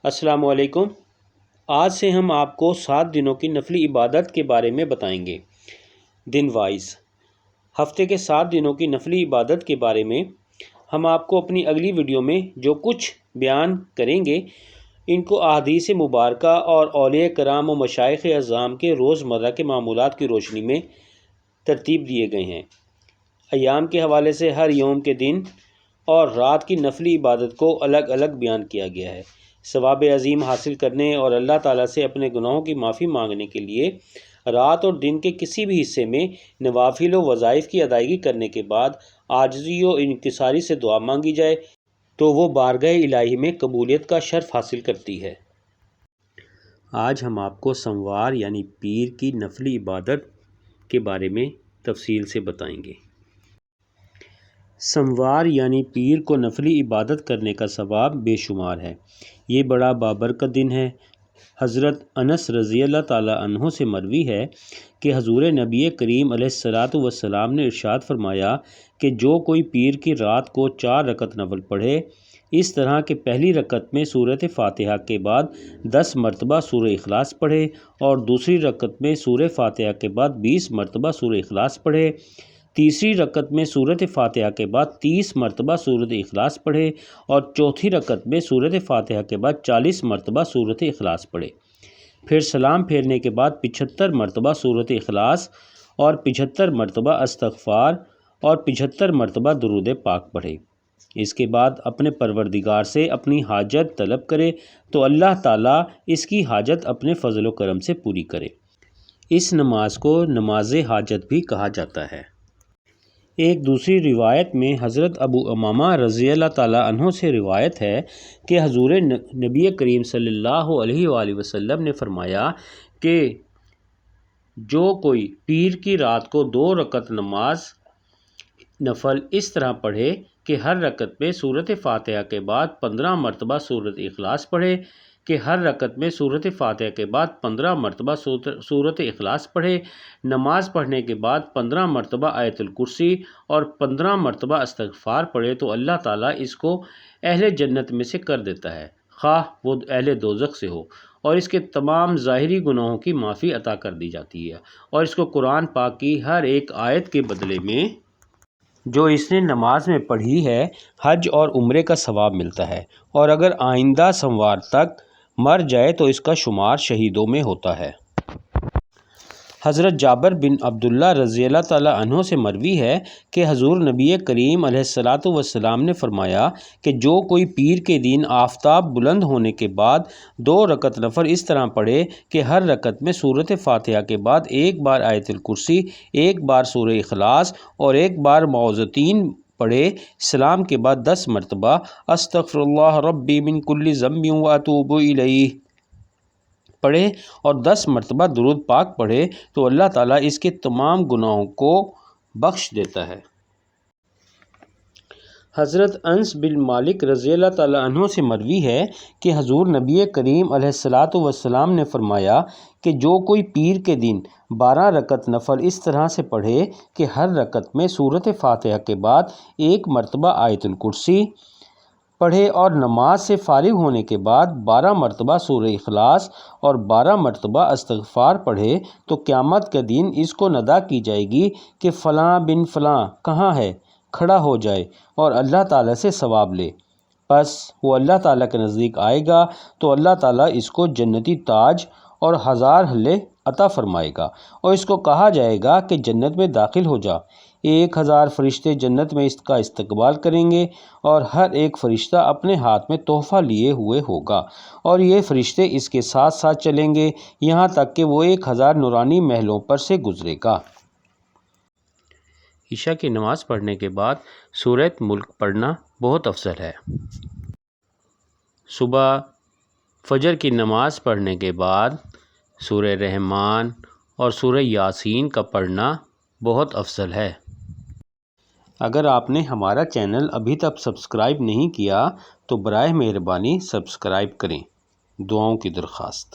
السلام علیکم۔ آج سے ہم آپ کو 7 دنوں کی نفلی عبادت کے بارے میں بتائیں گے۔ دن وائز ہفتے کے 7 دنوں کی نفلی عبادت کے بارے میں ہم آپ کو اپنی اگلی ویڈیو میں جو کچھ بیان کریں گے ان کو احادیث مبارکہ اور اولیاء کرام و مشائخ اعظام کے روزمرہ کے معمولات کی روشنی میں ترتیب دیے گئے ہیں۔ ایام کے حوالے سے ہر یوم کے دن اور رات کی نفلی عبادت کو الگ الگ بیان کیا گیا ہے۔ ثواب عظیم حاصل کرنے اور اللہ تعالیٰ سے اپنے گناہوں کی معافی مانگنے کے لیے رات اور دن کے کسی بھی حصے میں نوافل و وظائف کی ادائیگی کرنے کے بعد عاجزی و انکساری سے دعا مانگی جائے تو وہ بارگاہ الہی میں قبولیت کا شرف حاصل کرتی ہے۔ آج ہم آپ کو سموار یعنی پیر کی نفلی عبادت کے بارے میں تفصیل سے بتائیں گے۔ سموار یعنی پیر کو نفلی عبادت کرنے کا ثواب بے شمار ہے۔ یہ بڑا بابرکت دن ہے۔ حضرت انس رضی اللہ تعالیٰ عنہ سے مروی ہے کہ حضور نبی کریم علیہ الصلاۃ والسلام نے ارشاد فرمایا کہ جو کوئی پیر کی رات کو 4 رکعت نفل پڑھے اس طرح کہ پہلی رکعت میں سورۃ فاتحہ کے بعد 10 مرتبہ سورہ اخلاص پڑھے اور دوسری رکعت میں سورہ فاتحہ کے بعد 20 مرتبہ سورہ اخلاص پڑھے، تیسری رکعت میں سورۃ فاتحہ کے بعد 30 مرتبہ سورۃ اخلاص پڑھے اور چوتھی رکعت میں سورۃ فاتحہ کے بعد 40 مرتبہ سورۃ اخلاص پڑھے، پھر سلام پھیرنے کے بعد 75 مرتبہ سورۃ اخلاص اور 75 مرتبہ استغفار اور 75 مرتبہ درود پاک پڑھے۔ اس کے بعد اپنے پروردگار سے اپنی حاجت طلب کرے تو اللہ تعالیٰ اس کی حاجت اپنے فضل و کرم سے پوری کرے۔ اس نماز کو نماز حاجت بھی کہا جاتا ہے۔ ایک دوسری روایت میں حضرت ابو امامہ رضی اللہ تعالیٰ عنہ سے روایت ہے کہ حضور نبی کریم صلی اللہ علیہ وآلہ وسلم نے فرمایا کہ جو کوئی پیر کی رات کو 2 رکعت نماز نفل اس طرح پڑھے کہ ہر رکعت میں سورۃ فاتحہ کے بعد 15 مرتبہ سورۃ اخلاص پڑھے، کہ ہر رکعت میں سورۃ فاتحہ کے بعد 15 مرتبہ سورۃ اخلاص پڑھے، نماز پڑھنے کے بعد 15 مرتبہ آیت الکرسی اور 15 مرتبہ استغفار پڑھے تو اللہ تعالیٰ اس کو اہل جنت میں سے کر دیتا ہے، خواہ وہ اہل دوزخ سے ہو، اور اس کے تمام ظاہری گناہوں کی معافی عطا کر دی جاتی ہے، اور اس کو قرآن پاک کی ہر ایک آیت کے بدلے میں جو اس نے نماز میں پڑھی ہے حج اور عمرے کا ثواب ملتا ہے، اور اگر آئندہ سموار تک مر جائے تو اس کا شمار شہیدوں میں ہوتا ہے۔ حضرت جابر بن عبداللہ رضی اللہ تعالیٰ عنہ سے مروی ہے کہ حضور نبی کریم علیہ الصلاۃ والسلام نے فرمایا کہ جو کوئی پیر کے دن آفتاب بلند ہونے کے بعد 2 رکعت نفل اس طرح پڑھے کہ ہر رکعت میں سورۃ فاتحہ کے بعد 1 بار آیت الکرسی، 1 بار سورہ اخلاص اور 1 بار معوذتین پڑھے، سلام کے بعد 10 مرتبہ استغفر اللہ ربی من کل ذنب واتوب الیہ پڑھے اور 10 مرتبہ درود پاک پڑھے تو اللہ تعالیٰ اس کے تمام گناہوں کو بخش دیتا ہے۔ حضرت انس بن مالک رضی اللہ تعالیٰ عنہ سے مروی ہے کہ حضور نبی کریم علیہ الصلاۃ والسلام نے فرمایا کہ جو کوئی پیر کے دن 12 رکعت نفل اس طرح سے پڑھے کہ ہر رکعت میں سورۃ فاتحہ کے بعد 1 مرتبہ آیت الکرسی پڑھے اور نماز سے فارغ ہونے کے بعد 12 مرتبہ سورہ اخلاص اور 12 مرتبہ استغفار پڑھے تو قیامت کے دن اس کو ندا کی جائے گی کہ فلاں بن فلاں کہاں ہے، کھڑا ہو جائے اور اللہ تعالیٰ سے ثواب لے۔ پس وہ اللہ تعالیٰ کے نزدیک آئے گا تو اللہ تعالیٰ اس کو جنتی تاج اور 1000 حلے عطا فرمائے گا اور اس کو کہا جائے گا کہ جنت میں داخل ہو جا۔ 1000 فرشتے جنت میں اس کا استقبال کریں گے اور ہر ایک فرشتہ اپنے ہاتھ میں تحفہ لیے ہوئے ہوگا، اور یہ فرشتے اس کے ساتھ ساتھ چلیں گے یہاں تک کہ وہ 1000 نورانی محلوں پر سے گزرے گا۔ عشاء کی نماز پڑھنے کے بعد سورۃ ملک پڑھنا بہت افضل ہے۔ صبح فجر کی نماز پڑھنے کے بعد سورہ رحمان اور سورہ یاسین کا پڑھنا بہت افضل ہے۔ اگر آپ نے ہمارا چینل ابھی تک سبسکرائب نہیں کیا تو برائے مہربانی سبسکرائب کریں۔ دعاؤں کی درخواست۔